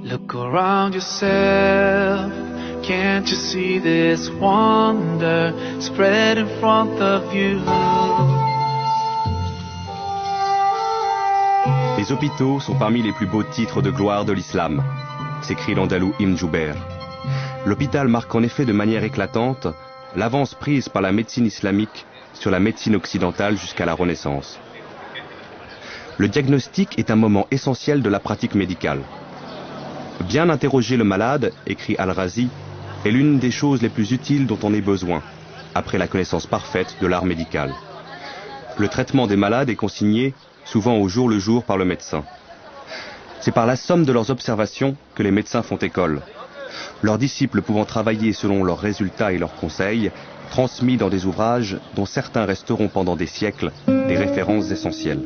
Look around yourself, can't you see this wonder spread in front of you? Les hôpitaux sont parmi les plus beaux titres de gloire de l'islam, s'écrit l'andalou Ibn Jouber. L'hôpital marque en effet de manière éclatante l'avance prise par la médecine islamique sur la médecine occidentale jusqu'à la Renaissance. Le diagnostic est un moment essentiel de la pratique médicale. Bien interroger le malade, écrit Al-Razi, est l'une des choses les plus utiles dont on ait besoin, après la connaissance parfaite de l'art médical. Le traitement des malades est consigné, souvent au jour le jour, par le médecin. C'est par la somme de leurs observations que les médecins font école, leurs disciples pouvant travailler selon leurs résultats et leurs conseils, transmis dans des ouvrages dont certains resteront pendant des siècles des références essentielles.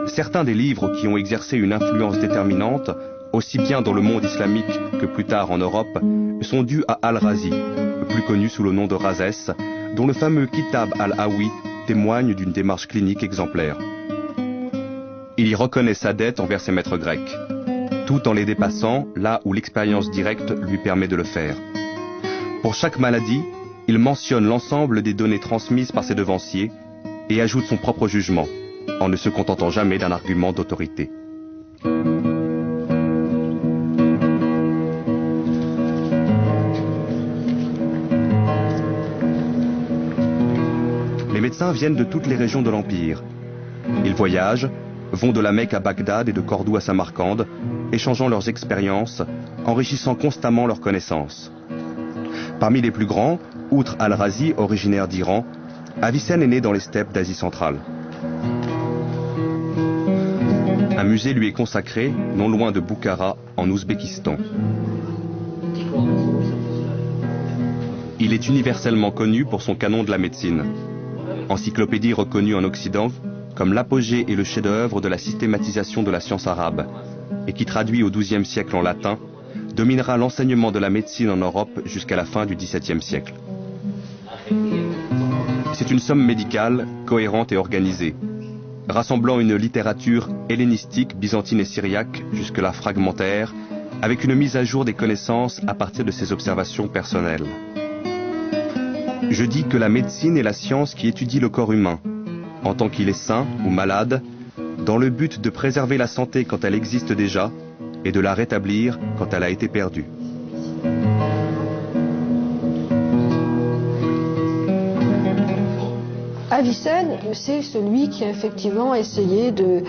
Certains des livres qui ont exercé une influence déterminante, aussi bien dans le monde islamique que plus tard en Europe, sont dus à Al-Razi, plus connu sous le nom de Rhazès, dont le fameux Kitab al-Hawi témoigne d'une démarche clinique exemplaire. Il y reconnaît sa dette envers ses maîtres grecs, tout en les dépassant là où l'expérience directe lui permet de le faire. Pour chaque maladie, il mentionne l'ensemble des données transmises par ses devanciers et ajoute son propre jugement, en ne se contentant jamais d'un argument d'autorité. Les médecins viennent de toutes les régions de l'Empire. Ils voyagent, vont de la Mecque à Bagdad et de Cordoue à Samarcande, échangeant leurs expériences, enrichissant constamment leurs connaissances. Parmi les plus grands, outre Al-Razi, originaire d'Iran, Avicenne est né dans les steppes d'Asie centrale. Un musée lui est consacré, non loin de Boukhara, en Ouzbékistan. Il est universellement connu pour son canon de la médecine. Encyclopédie reconnue en Occident comme l'apogée et le chef-d'œuvre de la systématisation de la science arabe, et qui traduit au XIIe siècle en latin, dominera l'enseignement de la médecine en Europe jusqu'à la fin du XVIIe siècle. C'est une somme médicale, cohérente et organisée, rassemblant une littérature hellénistique, byzantine et syriaque, jusque-là fragmentaire, avec une mise à jour des connaissances à partir de ses observations personnelles. Je dis que la médecine est la science qui étudie le corps humain, en tant qu'il est sain ou malade, dans le but de préserver la santé quand elle existe déjà et de la rétablir quand elle a été perdue. Avicenne, c'est celui qui a effectivement essayé de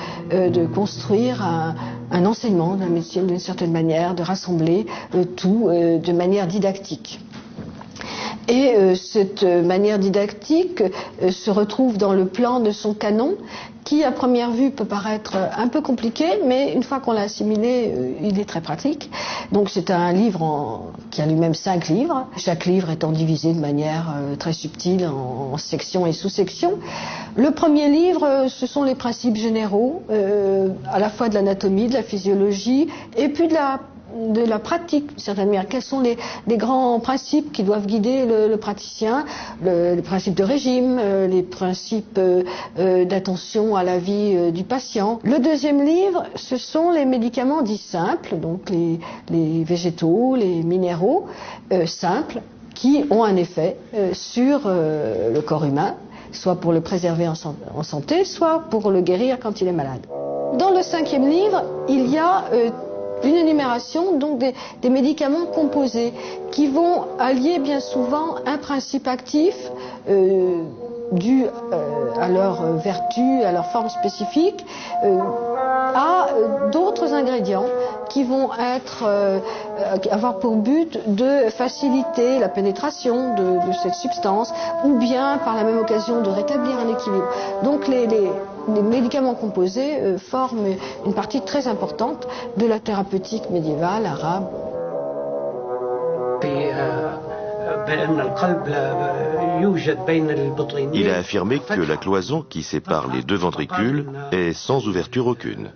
construire un enseignement de la médecine d'une certaine manière, de rassembler tout de manière didactique. Et cette manière didactique se retrouve dans le plan de son canon, qui à première vue peut paraître un peu compliqué, mais une fois qu'on l'a assimilé, il est très pratique. Donc c'est un livre qui a lui-même 5 livres, chaque livre étant divisé de manière très subtile en sections et sous-sections. Le premier livre, ce sont les principes généraux, à la fois de l'anatomie, de la physiologie, et puis de la pratique, d'une certaine manière. Quels sont les grands principes qui doivent guider le praticien, les principes de régime, les principes d'attention à la vie du patient. Le deuxième livre, ce sont les médicaments dits simples, donc les végétaux, les minéraux simples, qui ont un effet sur le corps humain, soit pour le préserver en santé, soit pour le guérir quand il est malade. Dans le 5e livre, il y a une énumération donc des médicaments composés qui vont allier bien souvent un principe actif dû à leur vertu, à leur forme spécifique, à d'autres ingrédients qui vont avoir pour but de faciliter la pénétration de cette substance ou bien par la même occasion de rétablir un équilibre. Donc les médicaments composés forment une partie très importante de la thérapeutique médiévale arabe. Il a affirmé que la cloison qui sépare les deux ventricules est sans ouverture aucune.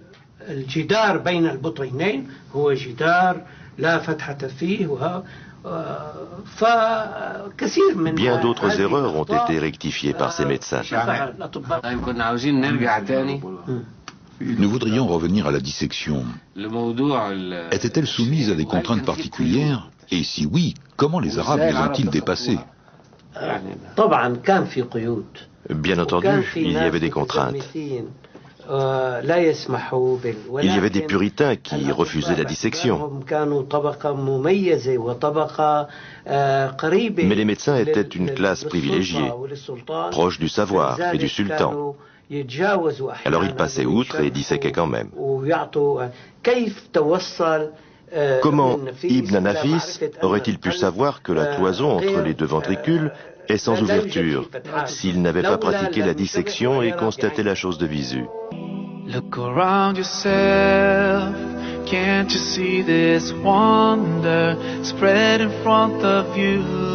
Bien d'autres erreurs ont été rectifiées par ces médecins. Nous voudrions revenir à la dissection. Était-elle soumise à des contraintes particulières? Et si oui, comment les Arabes les ont-ils dépassées? Bien entendu, il y avait des contraintes. Il y avait des puritains qui refusaient la dissection. Mais les médecins étaient une classe privilégiée, proche du savoir et du sultan. Alors ils passaient outre et disséquaient quand même. Comment Ibn Nafis aurait-il pu savoir que la cloison entre les deux ventricules est sans ouverture s'il n'avait pas pratiqué la dissection et constaté la chose de visu? Look around yourself, can't you see this wonder spread in front of you?